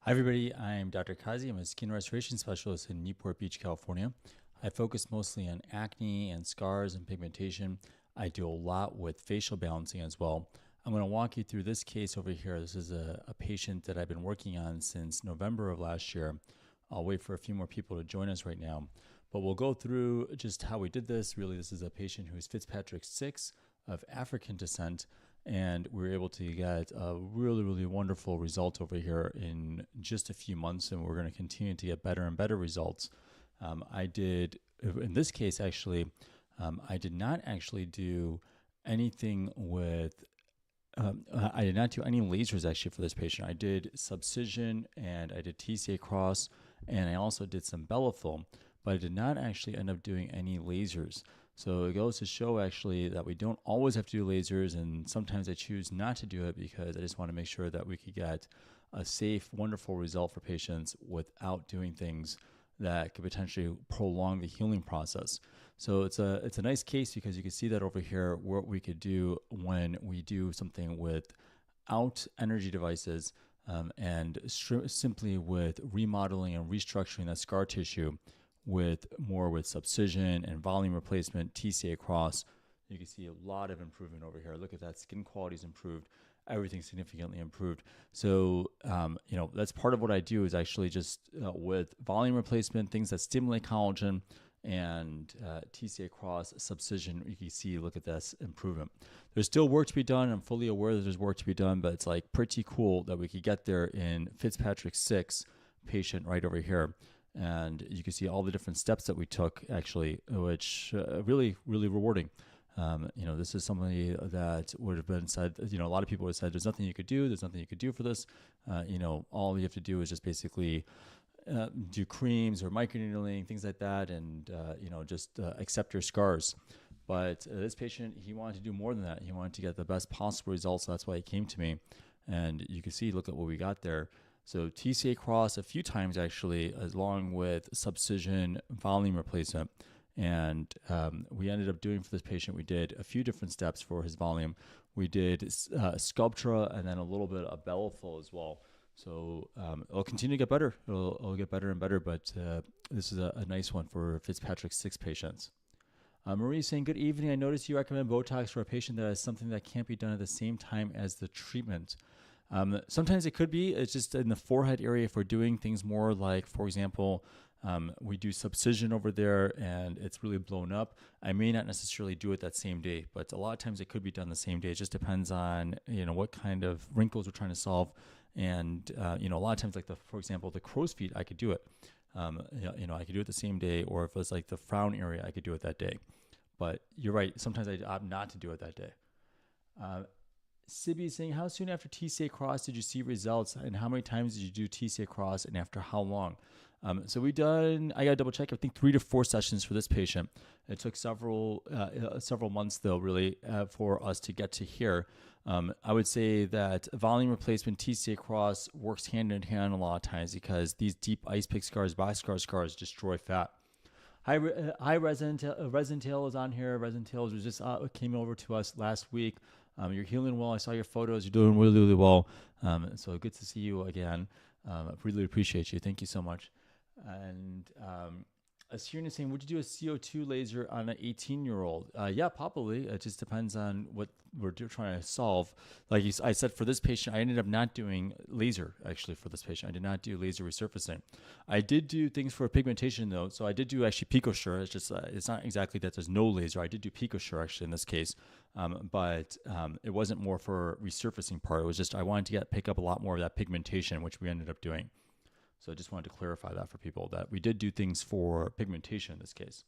Hi everybody, I'm Dr. Qazi. I'm a skin restoration specialist in Newport Beach, California. I focus mostly on acne and scars and pigmentation. I do a lot with facial balancing as well. I'm going to walk you through this case over here. This is a patient that I've been working on since November of last year. I'll wait for a few more people to join us right now. But we'll go through just how we did this. Really, this is a patient who's Fitzpatrick 6 of African descent, and we were able to get a really wonderful result over here in just a few months, and we're going to continue to get better and better results. I did, in this case actually, I did not actually do anything with I did not do any lasers actually for this patient. I did Subcision and I did TCA Cross, and I also did some Bellafill, but I did not actually end up doing any lasers. So it goes to show actually that we don't always have to do lasers, and sometimes I choose not to do it because I just want to make sure that we could get a safe, wonderful result for patients without doing things that could potentially prolong the healing process. So it's a nice case because you can see that over here what we could do when we do something without energy devices and simply with remodeling and restructuring that scar tissue with subcision and volume replacement, TCA Cross. You can see a lot of improvement over here. Look at that, skin quality is improved. Everything significantly improved. So, that's part of what I do is actually just with volume replacement, things that stimulate collagen, and TCA Cross, Subcision, you can see, look at this improvement. There's still work to be done. I'm fully aware that there's work to be done, but it's like pretty cool that we could get there in Fitzpatrick 6 patient right over here. And you can see all the different steps that we took actually, which really rewarding. This is somebody that would have been said, a lot of people would have said, there's nothing you could do. There's nothing you could do for this. All you have to do is just basically do creams or microneedling, things like that. And, just accept your scars. But this patient, he wanted to do more than that. He wanted to get the best possible results. So that's why he came to me. And you can see, look at what we got there. So TCA Cross a few times actually, along with Subcision volume replacement. And we ended up doing for this patient, we did a few different steps for his volume. We did Sculptra and then a little bit of Bellafill as well. So it'll continue to get better. It'll get better and better, but this is a nice one for Fitzpatrick 6 patients. Marie saying, good evening. I noticed you recommend Botox for a patient that has something that can't be done at the same time as the treatment. Sometimes it could be, it's just in the forehead area if we're doing things more like, for example, we do Subcision over there and it's really blown up. I may not necessarily do it that same day, but a lot of times it could be done the same day. It just depends on, what kind of wrinkles we're trying to solve. And, a lot of times, like for example, the crow's feet, I could do it. I could do it the same day, or if it was like the frown area, I could do it that day. But you're right. Sometimes I opt not to do it that day. Sibby saying, how soon after TCA Cross did you see results, and how many times did you do TCA Cross, and after how long? So I got to double check, I think 3 to 4 sessions for this patient. It took several months though, really, for us to get to here. I would say that volume replacement, TCA Cross works hand in hand a lot of times because these deep ice pick scars, boxcar scars destroy fat. Hi, Resin Tail is on here. Resin Tails was just came over to us last week. You're healing well. I saw your photos. You're doing really well. So good to see you again. I really appreciate you. Thank you so much. And Asirna is saying, would you do a CO2 laser on an 18-year-old? Yeah, probably. It just depends on what we're trying to solve. Like I said, for this patient, I ended up not doing laser, actually, for this patient. I did not do laser resurfacing. I did do things for pigmentation, though. So I did do actually PicoSure. It's just, it's not exactly that there's no laser. I did do PicoSure, actually, in this case. But it wasn't more for resurfacing part. It was just I wanted to pick up a lot more of that pigmentation, which we ended up doing. So I just wanted to clarify that for people, that we did do things for pigmentation in this case.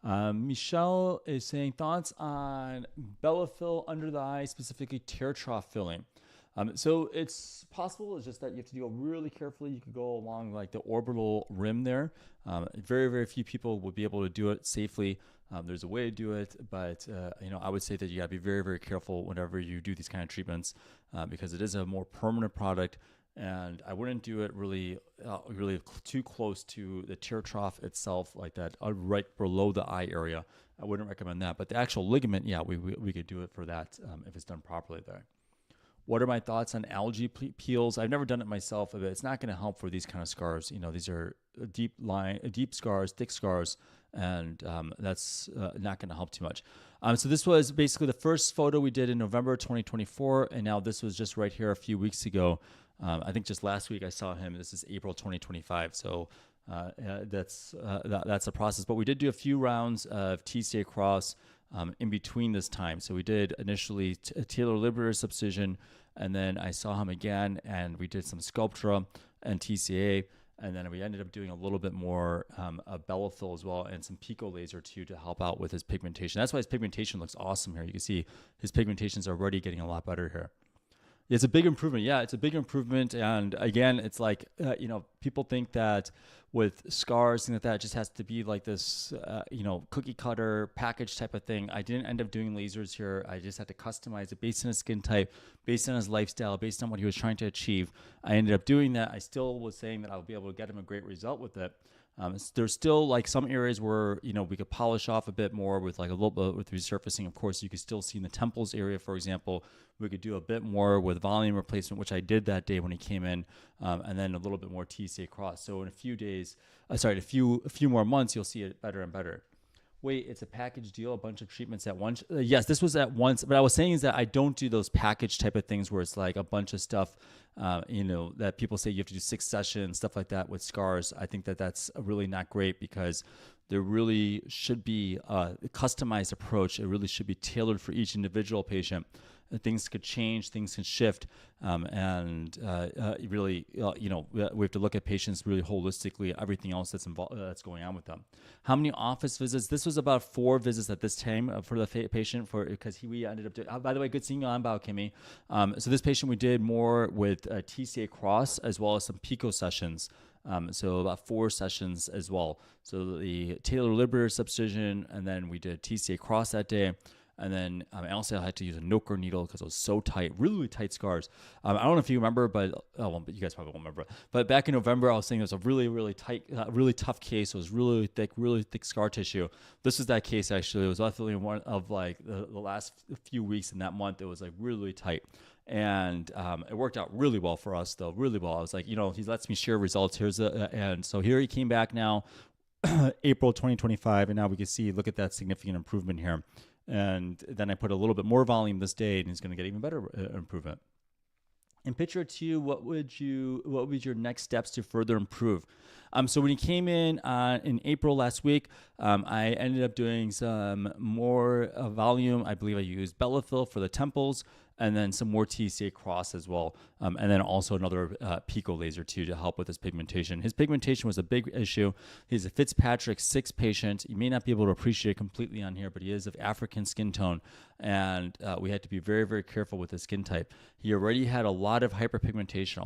Michelle is saying, thoughts on Bellafill under the eye, specifically tear trough filling. So it's possible. It's just that you have to do it really carefully. You could go along like the orbital rim there. Very few people would be able to do it safely. There's a way to do it, but I would say that you got to be very careful whenever you do these kind of treatments because it is a more permanent product. And I wouldn't do it really too close to the tear trough itself, like that, right below the eye area. I wouldn't recommend that. But the actual ligament, yeah, we could do it for that if it's done properly there. What are my thoughts on algae peels? I've never done it myself, but it's not going to help for these kind of scars. These are deep scars, thick scars, and that's not going to help too much. So this was basically the first photo we did in November 2024, and now this was just right here a few weeks ago. I think just last week I saw him. This is April 2025, so that's a process. But we did do a few rounds of TCA Cross in between this time. So we did initially talar liberator subcision, and then I saw him again, and we did some Sculptra and TCA, and then we ended up doing a little bit more Bellafill as well, and some pico laser too to help out with his pigmentation. That's why his pigmentation looks awesome here. You can see his pigmentation's already getting a lot better here. It's a big improvement. Yeah, it's a big improvement. And again, it's like, people think that with scars and that it just has to be like this, cookie cutter package type of thing. I didn't end up doing lasers here. I just had to customize it based on his skin type, based on his lifestyle, based on what he was trying to achieve. I ended up doing that. I still was saying that I would be able to get him a great result with it. There's still like some areas where, we could polish off a bit more with like a little bit with resurfacing. Of course, you could still see in the temples area, for example, we could do a bit more with volume replacement, which I did that day when he came in, and then a little bit more TCA Cross. So in a few more months, you'll see it better and better. Wait, it's a package deal, a bunch of treatments at once? Yes, this was at once. But I was saying is that I don't do those package type of things where it's like a bunch of stuff, that people say you have to do 6 sessions, stuff like that with scars. I think that that's really not great because there really should be a customized approach. It really should be tailored for each individual patient. Things could change, things can shift, and really, we have to look at patients really holistically, everything else that's involved, that's going on with them. How many office visits? This was about 4 visits at this time for the patient, because we ended up doing. By the way, good seeing you on, Kimmy. So this patient we did more with TCA Cross as well as some pico sessions. So about 4 sessions as well. So the talar liberator subcision, and then we did TCA Cross that day. And then I also had to use a Microneedle because it was so tight, really tight scars. I don't know if you remember, but you guys probably won't remember. But back in November, I was saying it was a really, really tight, really tough case. It was really thick scar tissue. This is that case actually. It was definitely one of like the last few weeks in that month. It was like really tight. And it worked out really well for us, though, really well. I was like, he lets me share results. And so here he came back now, April 2025, and now we can see, look at that significant improvement here. And then I put a little bit more volume this day, and he's going to get even better improvement. In picture 2, what would your next steps to further improve? So when he came in April last week, I ended up doing some more volume. I believe I used Bellafill for the temples, and then some more TCA Cross as well, and then also another pico laser too to help with his pigmentation. His pigmentation was a big issue. He's a Fitzpatrick 6 patient. You may not be able to appreciate it completely on here, but he is of African skin tone, and we had to be very, very careful with his skin type. He already had a lot of hyperpigmentation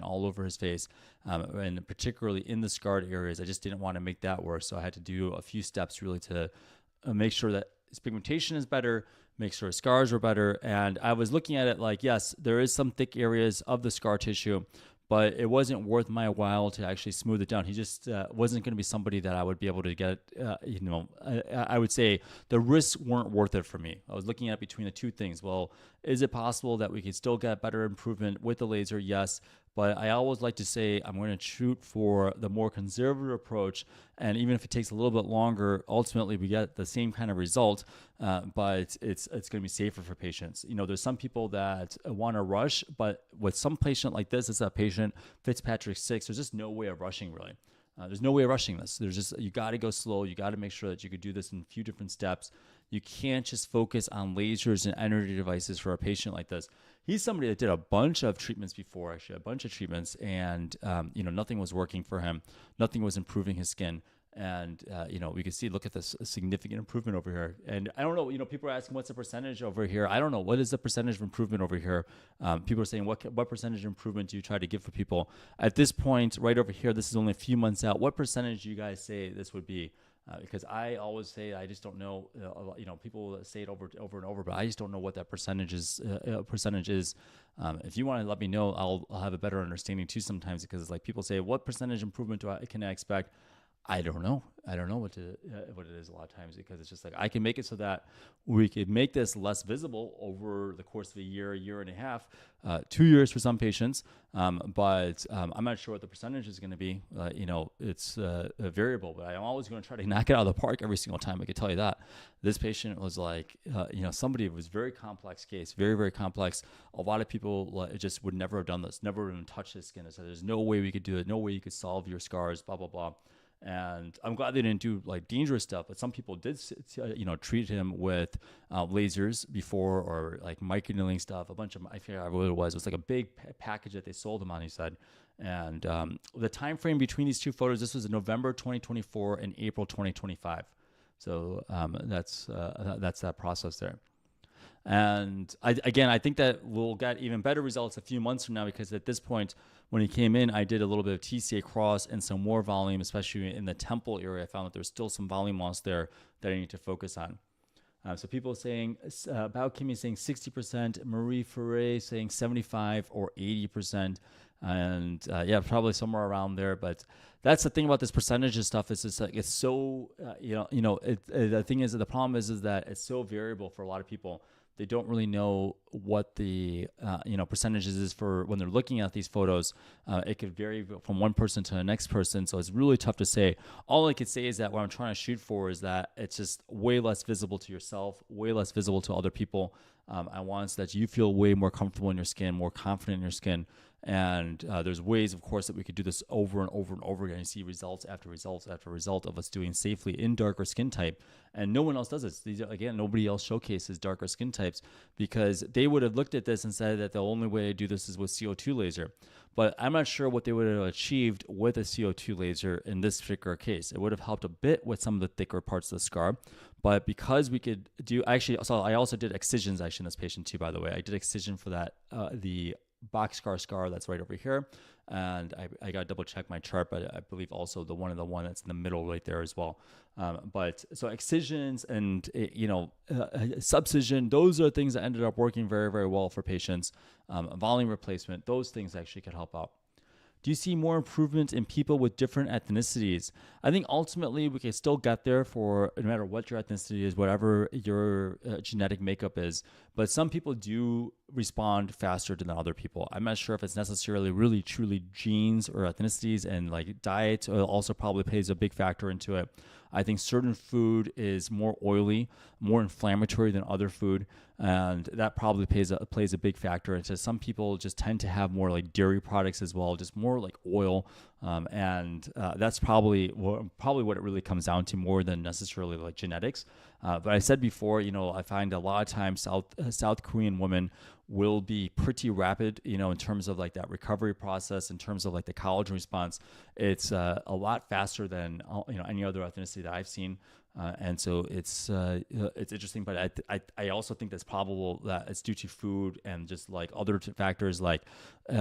all over his face, and particularly in the scarred areas. I just didn't want to make that worse, so I had to do a few steps really to make sure that his pigmentation is better, make sure his scars were better. And I was looking at it like, yes, there is some thick areas of the scar tissue, but it wasn't worth my while to actually smooth it down. He just wasn't going to be somebody that I would be able to get, I would say the risks weren't worth it for me. I was looking at between the two things. Well, is it possible that we could still get better improvement with the laser? Yes. But I always like to say I'm going to shoot for the more conservative approach. And even if it takes a little bit longer, ultimately we get the same kind of result, but it's going to be safer for patients. There's some people that want to rush, but with some patient like this, it's a patient, Fitzpatrick 6, there's just no way of rushing really. There's no way of rushing this. You got to go slow. You got to make sure that you could do this in a few different steps. You can't just focus on lasers and energy devices for a patient like this. He's somebody that did a bunch of treatments before, actually, and nothing was working for him. Nothing was improving his skin. And, we can see, look at this significant improvement over here. And I don't know, people are asking what's the percentage over here. I don't know. What is the percentage of improvement over here? People are saying, what percentage of improvement do you try to give for people? At this point, right over here, this is only a few months out. What percentage do you guys say this would be? Because I always say I just don't know. People say it over and over, but I just don't know what that percentage is. If you want to let me know, I'll have a better understanding too sometimes. Because it's like people say, what percentage improvement can I expect? I don't know. I don't know what it is a lot of times, because it's just like I can make it so that we could make this less visible over the course of a year and a half, 2 years for some patients. But I'm not sure what the percentage is going to be. It's a variable, but I'm always going to try to knock it out of the park every single time. I can tell you that. This patient was like, somebody, it was very complex case, very, very complex. A lot of people just would never have done this, never even touched his skin. They said, there's no way we could do it. No way you could solve your scars, blah, blah, blah. And I'm glad they didn't do like dangerous stuff, but some people did, treat him with lasers before, or like microneedling stuff. A bunch of, I forget what it was. It was like a big package that they sold him on, he said. And the time frame between these two photos, this was in November 2024 and April 2025. So that's that process there. And I think that we'll get even better results a few months from now, because at this point, when he came in, I did a little bit of TCA Cross and some more volume, especially in the temple area. I found that there's still some volume loss there that I need to focus on. So people saying, about Kimmy saying 60%, Marie Ferre saying 75 or 80%. And probably somewhere around there. But that's the thing about this percentages stuff, is it's like, it's so, the thing is, the problem is that it's so variable for a lot of people. They don't really know what the percentages is for when they're looking at these photos. It could vary from one person to the next person, so it's really tough to say. All I could say is that what I'm trying to shoot for is that it's just way less visible to yourself, way less visible to other people. I want so that you feel way more comfortable in your skin, more confident in your skin. And there's ways, of course, that we could do this over and over and over again. You see results after results after result of us doing safely in darker skin type. And no one else does this. Again, nobody else showcases darker skin types, because they would have looked at this and said that the only way to do this is with CO2 laser. But I'm not sure what they would have achieved with a CO2 laser in this particular case. It would have helped a bit with some of the thicker parts of the scar. But because we could do, so I also did excisions in this patient too, by the way. I did excision for that, the box scar that's right over here, and I got to double check my chart, but I believe also the one that's in the middle right there as well. But so excisions and subcision, those are things that ended up working very, very well for patients. Volume replacement, those things actually could help out. Do you see more improvement in people with different ethnicities? I think ultimately we can still get there for no matter what your ethnicity is, whatever your genetic makeup is. But some people do respond faster than other people. I'm not sure if it's necessarily really truly genes or ethnicities, and like diet also probably plays a big factor into it. I think certain food is more oily, more inflammatory than other food, and that probably plays a big factor into some people just tend to have more like dairy products as well, just more like oil, and that's probably what it really comes down to, more than necessarily like genetics. But I said before, I find a lot of times South Korean women will be pretty rapid, in terms of like that recovery process, in terms of like the collagen response. It's a lot faster than any other ethnicity that I've seen. And so it's interesting, but I also think that's probable that it's due to food and just like other factors. Like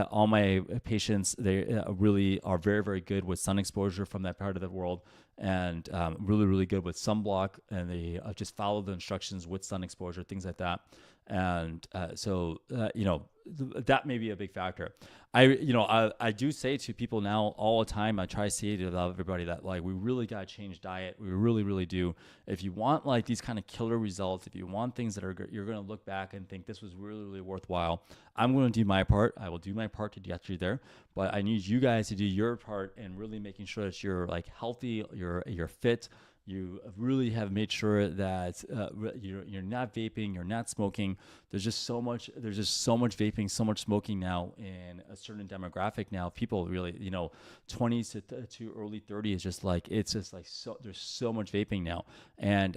all my patients, they really are very, very good with sun exposure from that part of the world, and really, really good with sunblock, and they just follow the instructions with sun exposure, things like that. And so that may be a big factor. I do say to people now all the time, I try to say to everybody that like we really got to change diet. We really, really do. If you want like these kind of killer results, if you want things that you're going to look back and think this was really, really worthwhile, I'm going to do my part. I will do my part to get you there, but I need you guys to do your part in really making sure that you're like healthy, you're fit. You really have made sure that you're not vaping, you're not smoking. There's just so much vaping, so much smoking now in a certain demographic now. People really, 20s to early 30s, just like, it's just like, so there's so much vaping now. And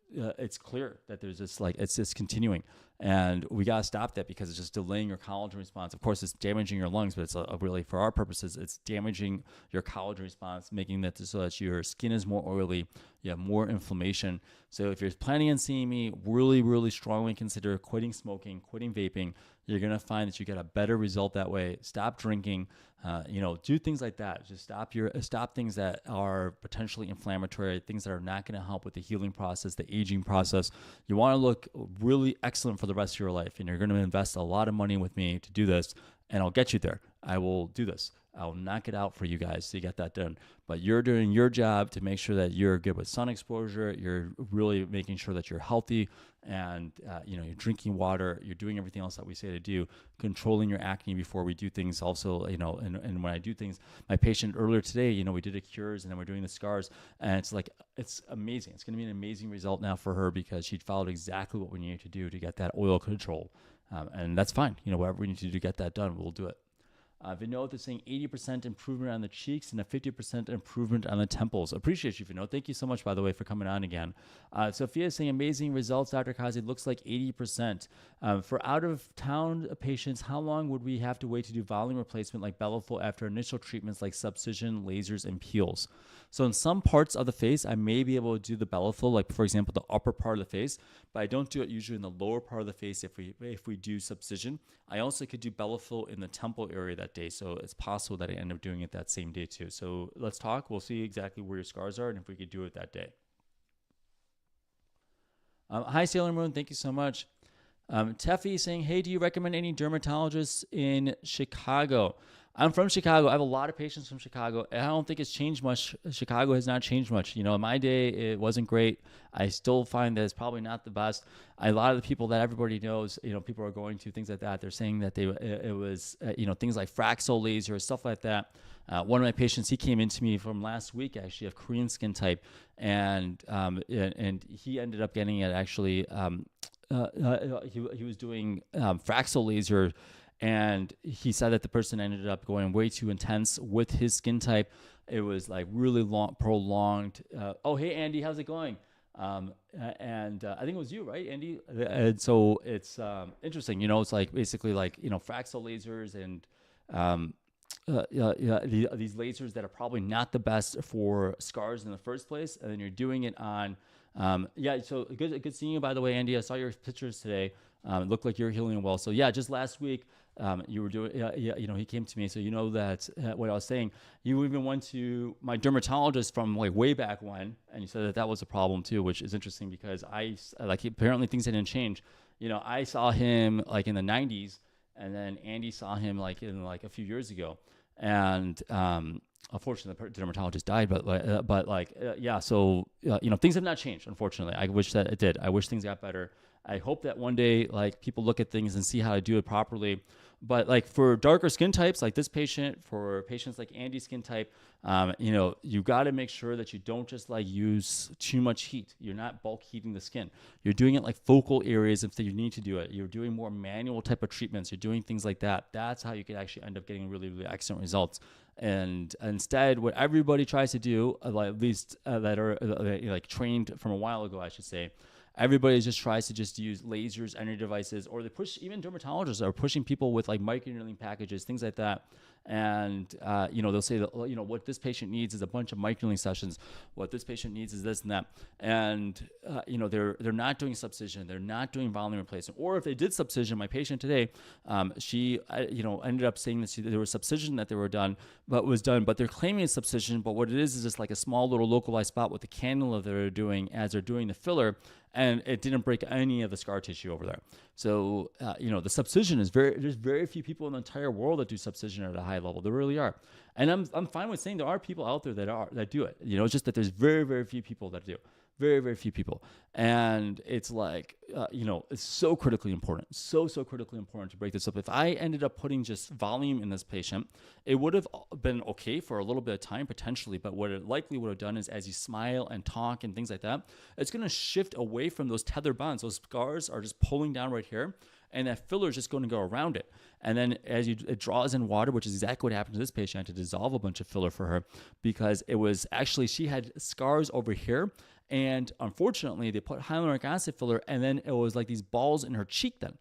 it's clear that there's just like, it's just continuing, and we got to stop that, because it's just delaying your collagen response. Of course, it's damaging your lungs, but it's really, for our purposes, it's damaging your collagen response, making that so that your skin is more oily, you have more inflammation. So if you're planning on seeing me, really, really strongly consider quitting smoking, quitting vaping. You're going to find that you get a better result that way. Stop drinking, do things like that. Just stop things that are potentially inflammatory, things that are not going to help with the healing process, the aging process. You want to look really excellent for the rest of your life, and you're going to invest a lot of money with me to do this, and I'll get you there. I will do this. I'll knock it out for you guys to get that done. But you're doing your job to make sure that you're good with sun exposure. You're really making sure that you're healthy, and you're drinking water. You're doing everything else that we say to do. Controlling your acne before we do things. Also, and when I do things, my patient earlier today, we did a cures, and then we're doing the scars, and it's amazing. It's going to be an amazing result now for her because she followed exactly what we needed to do to get that oil control, and that's fine. Whatever we need to do to get that done, we'll do it. Vinod is saying 80% improvement on the cheeks and a 50% improvement on the temples. Appreciate you, Vinod. Thank you so much, by the way, for coming on again. Sophia is saying amazing results, Dr. Qazi. Looks like 80%. For out-of-town patients, how long would we have to wait to do volume replacement like Bellafill after initial treatments like subcision, lasers, and peels? So in some parts of the face, I may be able to do the Bellafill, like, for example, the upper part of the face, but I don't do it usually in the lower part of the face if we do subcision. I also could do Bellafill in the temple area that day, so it's possible that I end up doing it that same day too. So let's talk. We'll see exactly where your scars are and if we could do it that day. Hi, Sailor Moon. Thank you so much. Teffy saying, hey, do you recommend any dermatologists in Chicago? I'm from Chicago. I have a lot of patients from Chicago. I don't think it's changed much. Chicago has not changed much. In my day, it wasn't great. I still find that it's probably not the best. A lot of the people that everybody knows, people are going to, things like that. They're saying that it was things like Fraxel laser, stuff like that. One of my patients, he came into me from last week, actually, of Korean skin type, and he ended up getting it actually. He was doing Fraxel laser. And he said that the person ended up going way too intense with his skin type. It was like really long, prolonged. Oh, hey, Andy, how's it going? I think it was you, right, Andy? And so it's interesting. It's like basically like, Fraxel lasers and these lasers that are probably not the best for scars in the first place. And then you're doing it on, so good seeing you, by the way, Andy. I saw your pictures today. It looked like you're healing well. So yeah, just last week, you were doing, he came to me. So that what I was saying, you even went to my dermatologist from like way back when, and you said that was a problem too, which is interesting because apparently things didn't change. I saw him like in the 90s, and then Andy saw him like in like a few years ago. And, unfortunately, the dermatologist died, so things have not changed. Unfortunately, I wish that it did. I wish things got better. I hope that one day, like, people look at things and see how to do it properly. But like for darker skin types, like this patient, for patients like Andy's skin type, you got to make sure that you don't just like use too much heat. You're not bulk heating the skin. You're doing it like focal areas if you need to do it. You're doing more manual type of treatments. You're doing things like that. That's how you can actually end up getting really, really excellent results. And instead, what everybody tries to do, at least that are like trained from a while ago, I should say, everybody just tries to just use lasers, energy devices, or they push, even dermatologists are pushing people with like microneedling packages, things like that. And, they'll say that, what this patient needs is a bunch of microneedling sessions. What this patient needs is this and that. And, they're not doing subcision. They're not doing volume replacement. Or if they did subcision, my patient today, she, ended up saying that there was subcision that they were done, but they're claiming it's subcision. But what it is just like a small little localized spot with the cannula that they're doing as they're doing the filler. And it didn't break any of the scar tissue over there. So, the subcision is there's very few people in the entire world that do subcision at a high level. There really are. And I'm fine with saying there are people out there that do it. It's just that there's very, very few people that do. Very, very few people. And it's like, it's so critically important, so critically important to break this up. If I ended up putting just volume in this patient, it would have been okay for a little bit of time potentially, but what it likely would have done is as you smile and talk and things like that, it's going to shift away from those tether bonds. Those scars are just pulling down right here, and that filler is just going to go around it. And then it draws in water, which is exactly what happened to this patient. I had to dissolve a bunch of filler for her because it was actually, she had scars over here. And unfortunately, they put hyaluronic acid filler, and then it was like these balls in her cheek then.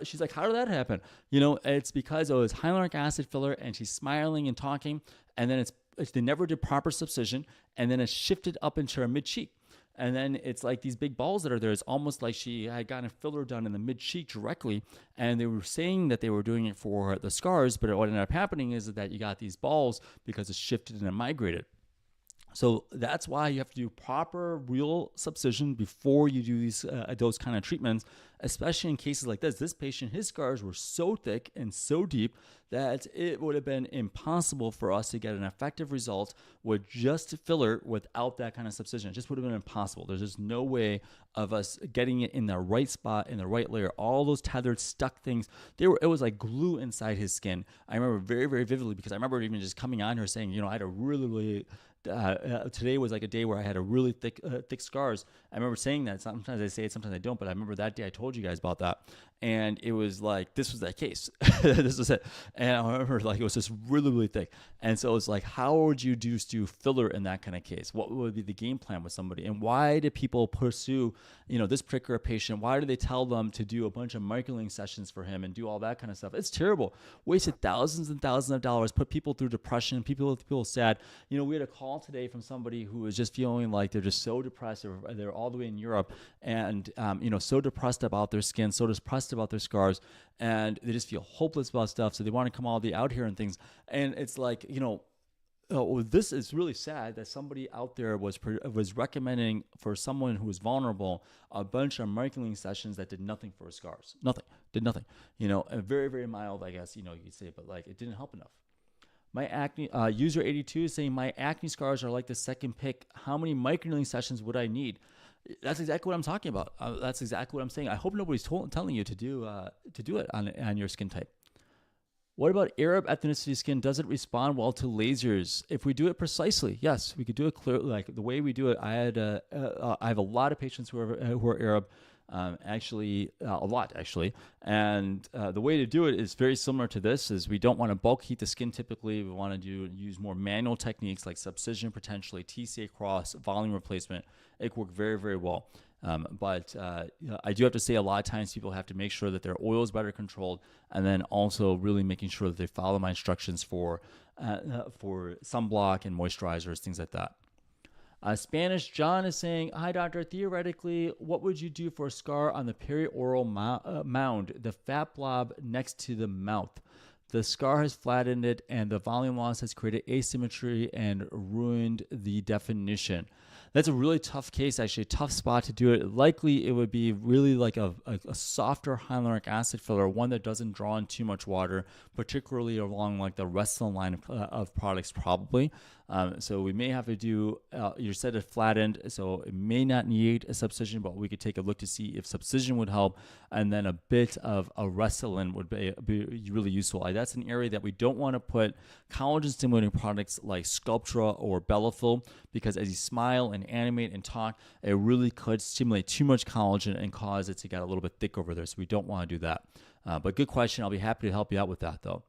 She's like, how did that happen? It's because it was hyaluronic acid filler, and she's smiling and talking, and then they never did proper subcision, and then it shifted up into her mid-cheek. And then it's like these big balls that are there. It's almost like she had gotten a filler done in the mid-cheek directly, and they were saying that they were doing it for the scars, but what ended up happening is that you got these balls because it shifted and it migrated. So that's why you have to do proper real subcision before you do these those kind of treatments. especially in cases like this. This patient, his scars were so thick and so deep that it would have been impossible for us to get an effective result with just filler without that kind of subcision. It just would have been impossible. There's just no way of us getting it in the right spot, in the right layer. All those tethered, stuck things, it was like glue inside his skin. I remember very, very vividly, because I remember even just coming on here saying, I had a really today was like a day where I had a really thick scars. I remember saying that. Sometimes I say it, sometimes I don't, but I remember that day I told you guys about that, and it was like, this was that case. This was it. And I remember like it was just really, really thick. And so it's like, how would you do filler in that kind of case? What would be the game plan with somebody? And why do people pursue, this particular patient? Why do they tell them to do a bunch of microneedling sessions for him and do all that kind of stuff? It's terrible. Wasted thousands and thousands of dollars, put people through depression, people sad. We had a call today from somebody who was just feeling like they're just so depressed. They're all the way in Europe, and so depressed about their skin, so depressed about their scars, and they just feel hopeless about stuff. So they want to come all the way out here and things. And it's like, this is really sad that somebody out there was recommending for someone who was vulnerable a bunch of microneedling sessions that did nothing for his scars. Did nothing. Very, very mild, I guess, you could say, but like it didn't help enough. My acne, user 82 is saying, my acne scars are like the second pick. How many microneedling sessions would I need? That's exactly what I'm talking about. That's exactly what I'm saying. I hope nobody's telling you to do it on your skin type. What about Arab ethnicity skin? Does it respond well to lasers? If we do it precisely, yes, we could do it clearly. Like the way we do it, I have a lot of patients who are Arab. Actually, a lot actually. And the way to do it is very similar to this. Is we don't want to bulk heat the skin typically. We want to use more manual techniques like subcision, potentially TCA Cross, volume replacement. It can work very, very well. But I do have to say, a lot of times people have to make sure that their oil is better controlled, and then also really making sure that they follow my instructions for sunblock and moisturizers, things like that. Spanish John is saying, hi, doctor. Theoretically, what would you do for a scar on the perioral mound, the fat blob next to the mouth? The scar has flattened it, and the volume loss has created asymmetry and ruined the definition. That's a really tough case, actually, a tough spot to do it. Likely, it would be really like a softer hyaluronic acid filler, one that doesn't draw in too much water, particularly along like the rest of the line of products, probably. So we may have to do, you said it flattened, so it may not need a subcision, but we could take a look to see if subcision would help, and then a bit of a Restylane would be really useful. That's an area that we don't want to put collagen stimulating products like Sculptra or Bellafill, because as you smile and animate and talk, it really could stimulate too much collagen and cause it to get a little bit thick over there. So we don't want to do that. But good question. I'll be happy to help you out with that, though.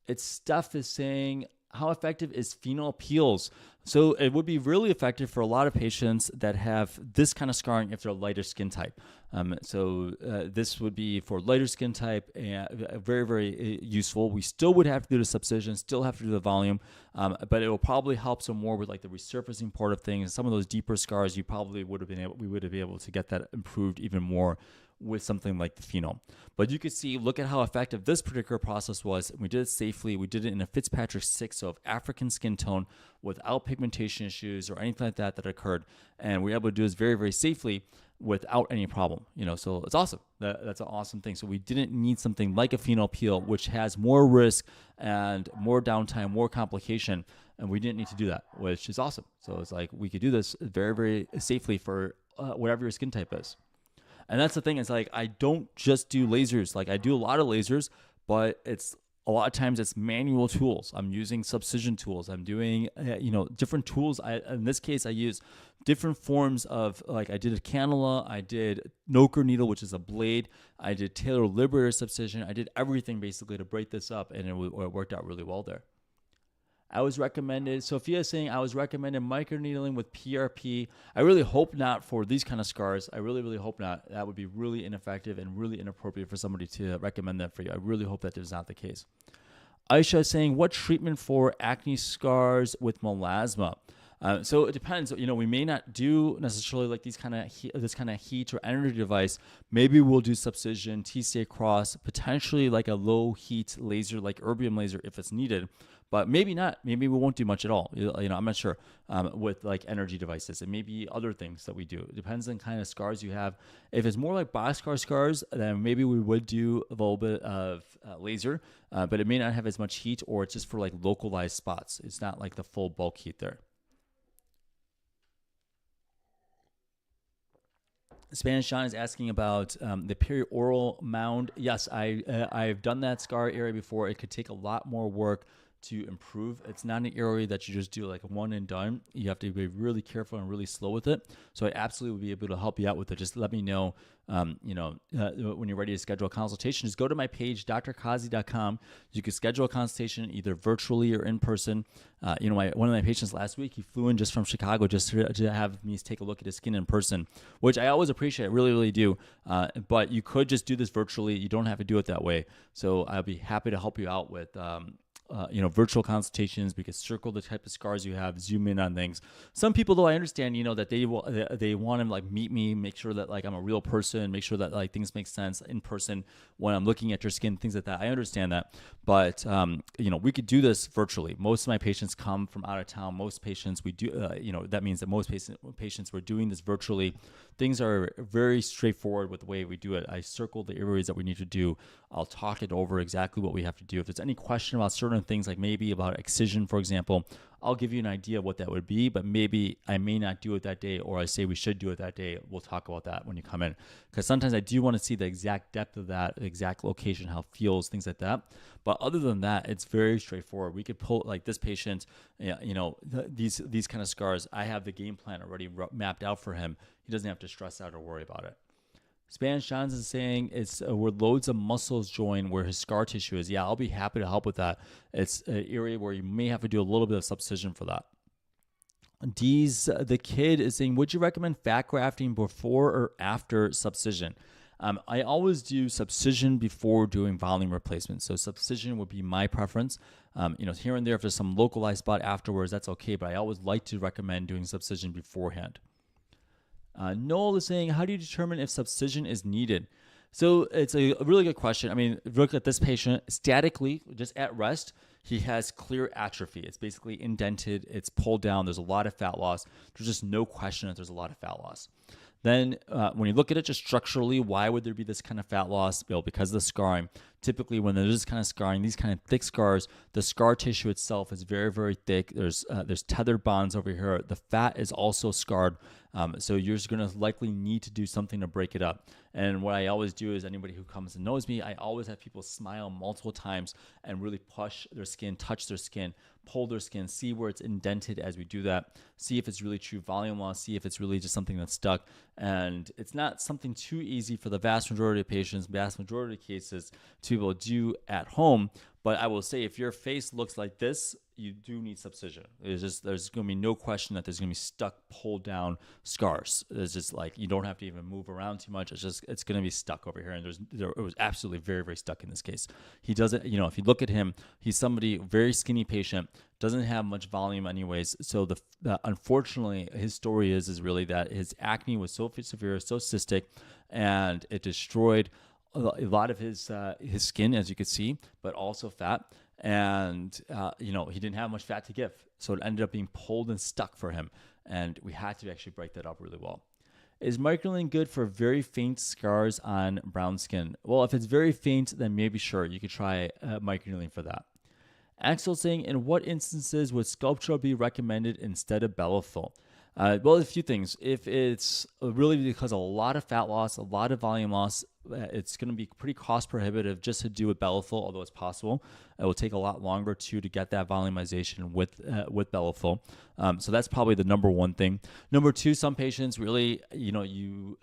It's Steph is saying, how effective is Phenol peels? So it would be really effective for a lot of patients that have this kind of scarring if they're a lighter skin type. This would be for lighter skin type, very, very useful. We still would have to do the subcision, still have to do the volume, but it will probably help some more with like the resurfacing part of things. Some of those deeper scars, we would have been able to get that improved even more with something like the Phenol. But you could see, look at how effective this particular process was. We did it safely. We did it in a Fitzpatrick 6, so of African skin tone, without pigmentation issues or anything like that occurred. And we were able to do this very, very safely without any problem. So it's awesome. That's an awesome thing. So we didn't need something like a Phenol peel, which has more risk and more downtime, more complication, and we didn't need to do that, which is awesome. So it's like we could do this very, very safely for whatever your skin type is. And that's the thing, is like, I don't just do lasers. Like, I do a lot of lasers, but a lot of times it's manual tools. I'm using subcision tools. I'm doing, different tools. In this case, I use different forms of, like, I did a cannula, I did Noker needle, which is a blade. I did Taylor Liberator subcision. I did everything basically to break this up, and it worked out really well there. Sophia is saying, I was recommended microneedling with PRP. I really hope not for these kind of scars. I really, really hope not. That would be really ineffective and really inappropriate for somebody to recommend that for you. I really hope that is not the case. Aisha is saying, what treatment for acne scars with melasma? So it depends. We may not do necessarily like this kind of heat or energy device. Maybe we'll do Subcision, TCA Cross, potentially like a low heat laser like erbium laser if it's needed. But maybe not. Maybe we won't do much at all. I'm not sure with like energy devices. It may be other things that we do. It depends on kind of scars you have. If it's more like boxcar scars, then maybe we would do a little bit of laser, but it may not have as much heat, or it's just for like localized spots. It's not like the full bulk heat there. Spanish John is asking about the perioral mound. Yes, I've done that scar area before. It could take a lot more work to improve. It's not an area that you just do like one and done. You have to be really careful and really slow with it. So I absolutely will be able to help you out with it. Just let me know, when you're ready to schedule a consultation. Just go to my page, drqazi.com. You can schedule a consultation either virtually or in person. One of my patients last week, he flew in just from Chicago just to have me take a look at his skin in person, which I always appreciate, really, really do. But you could just do this virtually. You don't have to do it that way. So I'll be happy to help you out with virtual consultations. We could circle the type of scars you have, zoom in on things. Some people, though, I understand, that they want to like meet me, make sure that like I'm a real person, make sure that like things make sense in person when I'm looking at your skin, things like that. I understand that, but we could do this virtually. Most of my patients come from out of town. Most patients we do, that means that most patients we're doing this virtually. Things are very straightforward with the way we do it. I circle the areas that we need to do. I'll talk it over exactly what we have to do. If there's any question about certain things, like maybe about excision, for example, I'll give you an idea of what that would be, but maybe I may not do it that day, or I say we should do it that day. We'll talk about that when you come in, because sometimes I do want to see the exact depth of that, the exact location, how it feels, things like that. But other than that, it's very straightforward. We could pull like this patient, these kind of scars. I have the game plan already mapped out for him. He doesn't have to stress out or worry about it. Spanish Johnson is saying it's where loads of muscles join where his scar tissue is. Yeah, I'll be happy to help with that. It's an area where you may have to do a little bit of subcision for that. The kid is saying, would you recommend fat grafting before or after subcision? I always do subcision before doing volume replacement. So subcision would be my preference. Here and there, if there's some localized spot afterwards, that's okay. But I always like to recommend doing subcision beforehand. Noel is saying, how do you determine if subcision is needed? So it's a really good question. I mean, look at this patient statically, just at rest. He has clear atrophy. It's basically indented. It's pulled down. There's a lot of fat loss. There's just no question that there's a lot of fat loss. Then when you look at it just structurally, why would there be this kind of fat loss? Well, because of the scarring. Typically, when there's this kind of scarring, these kind of thick scars, the scar tissue itself is very, very thick. There's tethered bonds over here. The fat is also scarred. So you're just going to likely need to do something to break it up. And what I always do is anybody who comes and knows me, I always have people smile multiple times and really push their skin, touch their skin, pull their skin, see where it's indented as we do that, see if it's really true volume loss, see if it's really just something that's stuck. And it's not something too easy for the vast majority of patients, vast majority of cases to be able to do at home. But I will say, if your face looks like this, you do need subcision. There's going to be no question that there's going to be stuck, pulled down scars. It's just like you don't have to even move around too much. It's going to be stuck over here, and it was absolutely very, very stuck in this case. He doesn't, if you look at him, he's somebody very skinny patient, doesn't have much volume anyways. So unfortunately, his story is really that his acne was so severe, so cystic, and it destroyed a lot of his skin, as you could see, but also fat. And, he didn't have much fat to give. So it ended up being pulled and stuck for him. And we had to actually break that up really well. Is microneedling good for very faint scars on brown skin? Well, if it's very faint, then maybe sure, you could try microneedling for that. Axel saying, in what instances would Sculptra be recommended instead of Bellafill? Well, a few things. If it's really because of a lot of fat loss, a lot of volume loss, it's going to be pretty cost prohibitive just to do with Bellafill, although it's possible. It will take a lot longer to get that volumization with Bellafill. So that's probably the number one thing. Number two, some patients really, you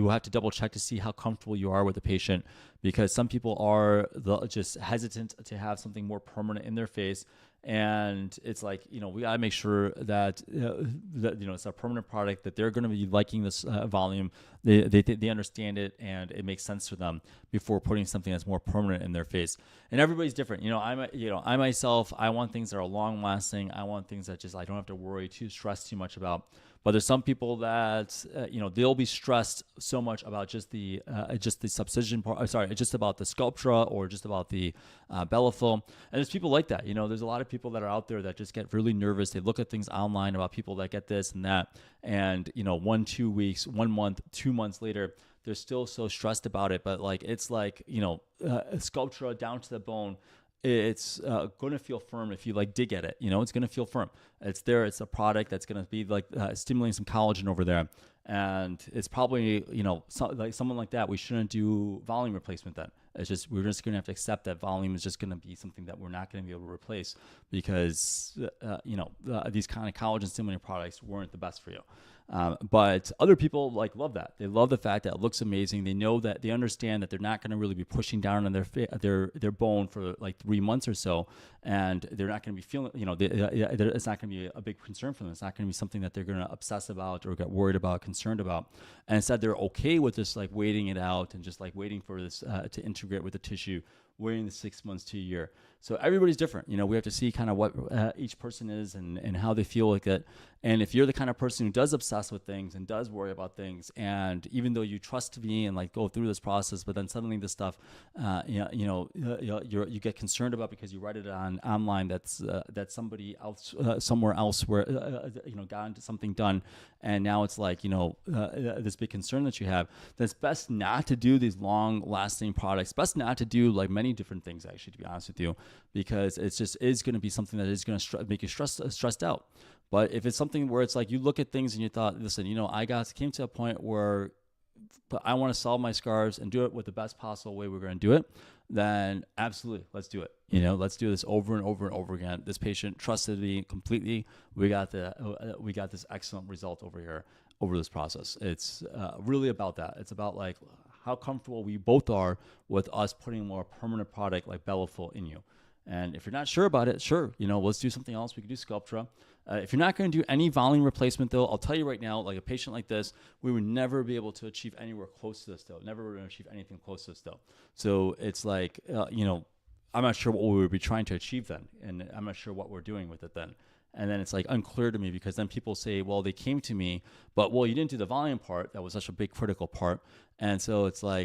have to double check to see how comfortable you are with the patient, because some people are just hesitant to have something more permanent in their face. And it's like, we got to make sure that, it's a permanent product, that they're going to be liking this volume. They understand it and it makes sense to them before putting something that's more permanent in their face. And everybody's different. I myself, I want things that are long lasting. I want things that I don't have to worry stress too much about. But there's some people that, they'll be stressed so much about just the subcision part. Just about the Sculptra or just about the Bellafill. And there's people like that. There's a lot of people that are out there that just get really nervous. They look at things online about people that get this and that. And, 1, 2 weeks, 1 month, 2 months later, they're still so stressed about it. But it's like, Sculptra down to the bone. It's going to feel firm if you dig at it. It's going to feel firm. It's there. It's a product that's going to be stimulating some collagen over there. And it's probably, someone like that, we shouldn't do volume replacement then. We're just going to have to accept that volume is just going to be something that we're not going to be able to replace because, these kind of collagen stimulating products weren't the best for you. But other people love that. They love the fact that it looks amazing. They know that they understand that they're not going to really be pushing down on their bone for 3 months or so, and they're not going to be feeling. It's not going to be a big concern for them. It's not going to be something that they're going to obsess about or get worried about, concerned about. And instead, they're okay with just waiting it out and just waiting for this to integrate with the tissue, waiting the 6 months to a year. So everybody's different. We have to see kind of what each person is and how they feel like it. And if you're the kind of person who does obsess with things and does worry about things, and even though you trust me and go through this process, but then suddenly this stuff, you get concerned about because you read it online that somebody else somewhere else where got into something done, and now it's this big concern that you have. Then it's best not to do these long-lasting products. Best not to do many different things, actually, to be honest with you, because it's just is going to be something that is going to make you stressed out. But if it's something where it's you look at things and you thought, listen, came to a point where I want to solve my scars and do it with the best possible way we're going to do it, then absolutely, let's do it. Let's do this over and over and over again. This patient trusted me completely. We got this excellent result over here over this process. It's really about that. It's about how comfortable we both are with us putting a more permanent product like Bellafill in you. And if you're not sure about it, sure, let's do something else. We can do Sculptra. If you're not going to do any volume replacement, though, I'll tell you right now, a patient like this, we would never be able to achieve anywhere close to this, though. Never going to achieve anything close to this, though. So it's I'm not sure what we would be trying to achieve then, and I'm not sure what we're doing with it then. And then it's unclear to me because then people say, well, they came to me, but you didn't do the volume part. That was such a big critical part. And so it's how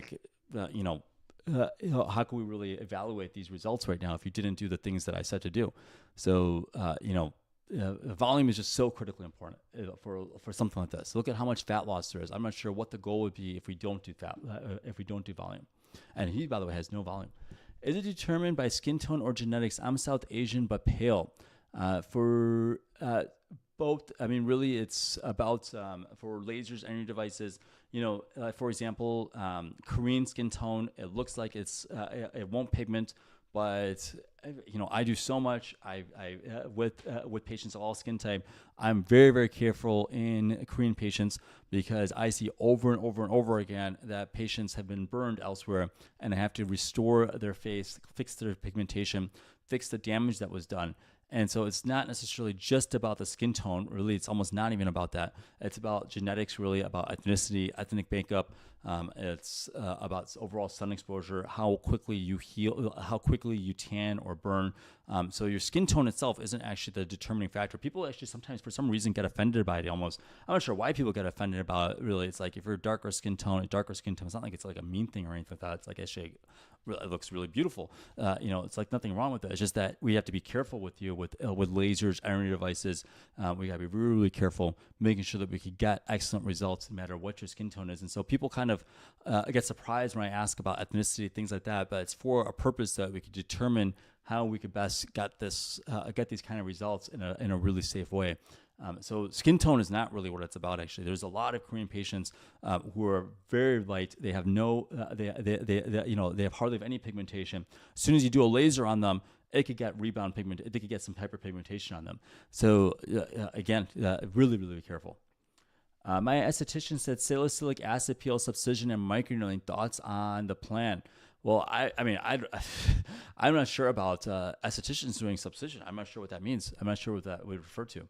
can we really evaluate these results right now if you didn't do the things that I said to do? So, volume is just so critically important for something like this. Look at how much fat loss there is. I'm not sure what the goal would be if we don't do if we don't do volume. And he, by the way, has no volume. Is it determined by skin tone or genetics? I'm South Asian but pale. For both, really, it's about for lasers and your devices. For example, Korean skin tone. It looks like it won't pigment. But I do so much. With patients of all skin type, I'm very, very careful in Korean patients because I see over and over and over again that patients have been burned elsewhere, and I have to restore their face, fix their pigmentation, fix the damage that was done. And so it's not necessarily just about the skin tone. Really, it's almost not even about that. It's about genetics, really, about ethnicity, ethnic makeup. It's about overall sun exposure, how quickly you heal, how quickly you tan or burn. So your skin tone itself isn't actually the determining factor. People actually sometimes, for some reason, get offended by it almost. I'm not sure why people get offended about it, really. It's if you're darker skin tone, it's not like it's a mean thing or anything like that. It's actually, it looks really beautiful. It's nothing wrong with it. It's just that we have to be careful with you with lasers, iron devices. We got to be really, really careful, making sure that we can get excellent results no matter what your skin tone is. And so people kind of get surprised when I ask about ethnicity, things like that, but it's for a purpose that we could determine how we could best get these kind of results in a really safe way. So skin tone is not really what it's about. Actually, there's a lot of Korean patients who are very light. They have they have hardly any pigmentation. As soon as you do a laser on them, it could get rebound pigment. They could get some hyperpigmentation on them. So again, really, really be careful. My esthetician said salicylic acid peel, subcision, and microneedling. Thoughts on the plan? Well, I mean, I'm not sure about estheticians doing subcision. I'm not sure what that means. I'm not sure what that would refer to.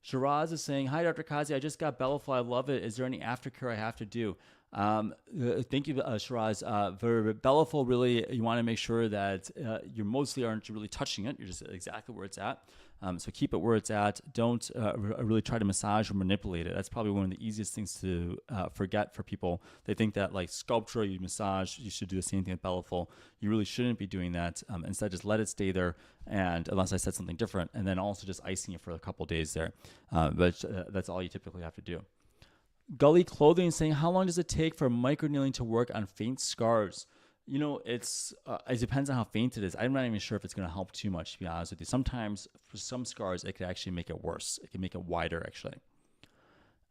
Shiraz is saying, "Hi, Dr. Qazi. I just got Bellafill. I love it. Is there any aftercare I have to do?" Thank you, Shiraz. For Bellafill, really, you want to make sure that you mostly aren't really touching it. You're just exactly where it's at. So keep it where it's at. Don't really try to massage or manipulate it. That's probably one of the easiest things to forget for people. They think that like Sculptra, you massage, you should do the same thing with Bellafill. You really shouldn't be doing that. Instead, just let it stay there, and unless I said something different, and then also just icing it for a couple days there. But that's all you typically have to do. Gully Clothing is saying, how long does it take for microneedling to work on faint scars? You know, it depends on how faint it is. I'm not even sure if it's going to help too much, to be honest with you. Sometimes for some scars, it could actually make it worse. It can make it wider, actually.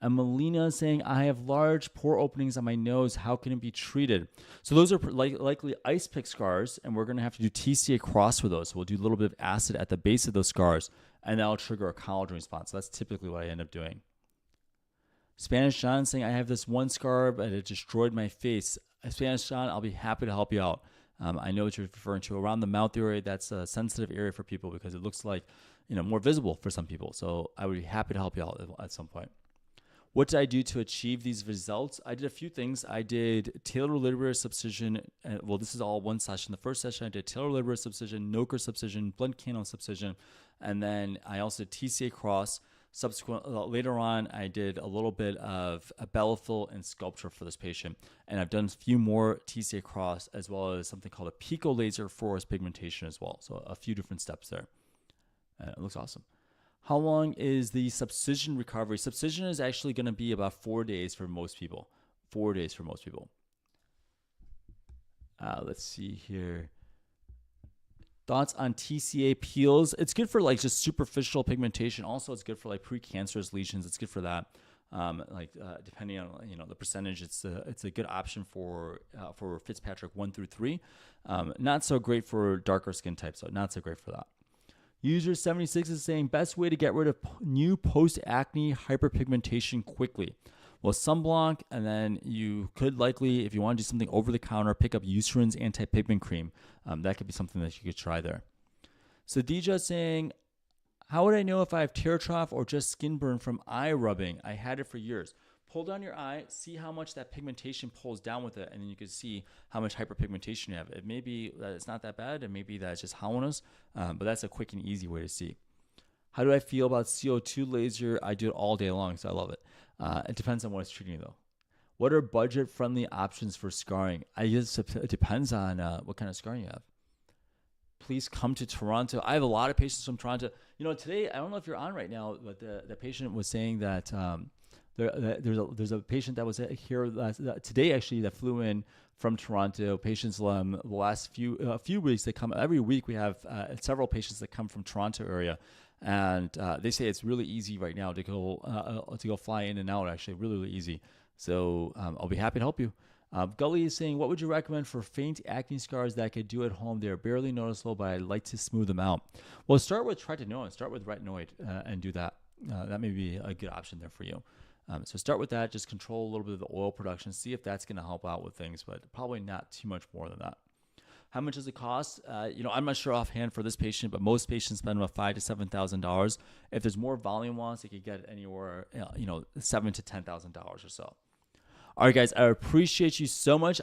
And Melina is saying, I have large pore openings on my nose. How can it be treated? So those are likely ice pick scars, and we're going to have to do TCA Cross for those. So we'll do a little bit of acid at the base of those scars, and that'll trigger a collagen response. So that's typically what I end up doing. Spanish John saying, I have this one scar, but it destroyed my face. Spanish John, I'll be happy to help you out. I know what you're referring to. Around the mouth area, that's a sensitive area for people because it looks like, more visible for some people. So I would be happy to help you out at some point. What did I do to achieve these results? I did a few things. I did talar liberal subcision. Well, this is all one session. The first session, I did talar liberal subcision, Noker subcision, blunt canal subcision, and then I also did TCA Cross. Later on, I did a little bit of a Bellafill and Sculptra for this patient, and I've done a few more TCA Cross as well as something called a pico laser for his pigmentation as well. So a few different steps there. It looks awesome. How long is the subcision recovery? Subcision is actually going to be about 4 days for most people. 4 days for most people. Let's see here. Thoughts on TCA peels? It's good for like just superficial pigmentation. Also, it's good for like precancerous lesions. It's good for that. Depending on the percentage, it's a good option for Fitzpatrick 1 through 3. Not so great for darker skin types. So not so great for that. User 76 is saying, best way to get rid of new post-acne hyperpigmentation quickly. Well, sunblock, and then you could likely, if you want to do something over the counter, pick up Eucerin's anti-pigment cream. That could be something that you could try there. So Dija is saying, how would I know if I have tear trough or just skin burn from eye rubbing? I had it for years. Pull down your eye, see how much that pigmentation pulls down with it, and then you can see how much hyperpigmentation you have. It may be that it's not that bad, and maybe that's just Hauenos, but that's a quick and easy way to see. How do I feel about CO2 laser? I do it all day long, so I love it. It depends on what it's treating, though. What are budget-friendly options for scarring? It depends on what kind of scarring you have. Please come to Toronto. I have a lot of patients from Toronto. Today, I don't know if you're on right now, but the patient was saying that there's a patient that was here today actually that flew in from Toronto. Patients the last few weeks, they come every week. We have several patients that come from Toronto area, and they say it's really easy right now to go fly in and out. Actually, really, really easy. So I'll be happy to help you. Gully is saying, what would you recommend for faint acne scars that I could do at home? They're barely noticeable, but I'd like to smooth them out. Well, start with tretinoin. Start with retinoid and do that. That may be a good option there for you. So start with that. Just control a little bit of the oil production. See if that's going to help out with things, but probably not too much more than that. How much does it cost? I'm not sure offhand for this patient, but most patients spend about $5,000 to $7,000. If there's more volume loss, it could get anywhere, $7,000 to $10,000 or so. All right, guys, I appreciate you so much.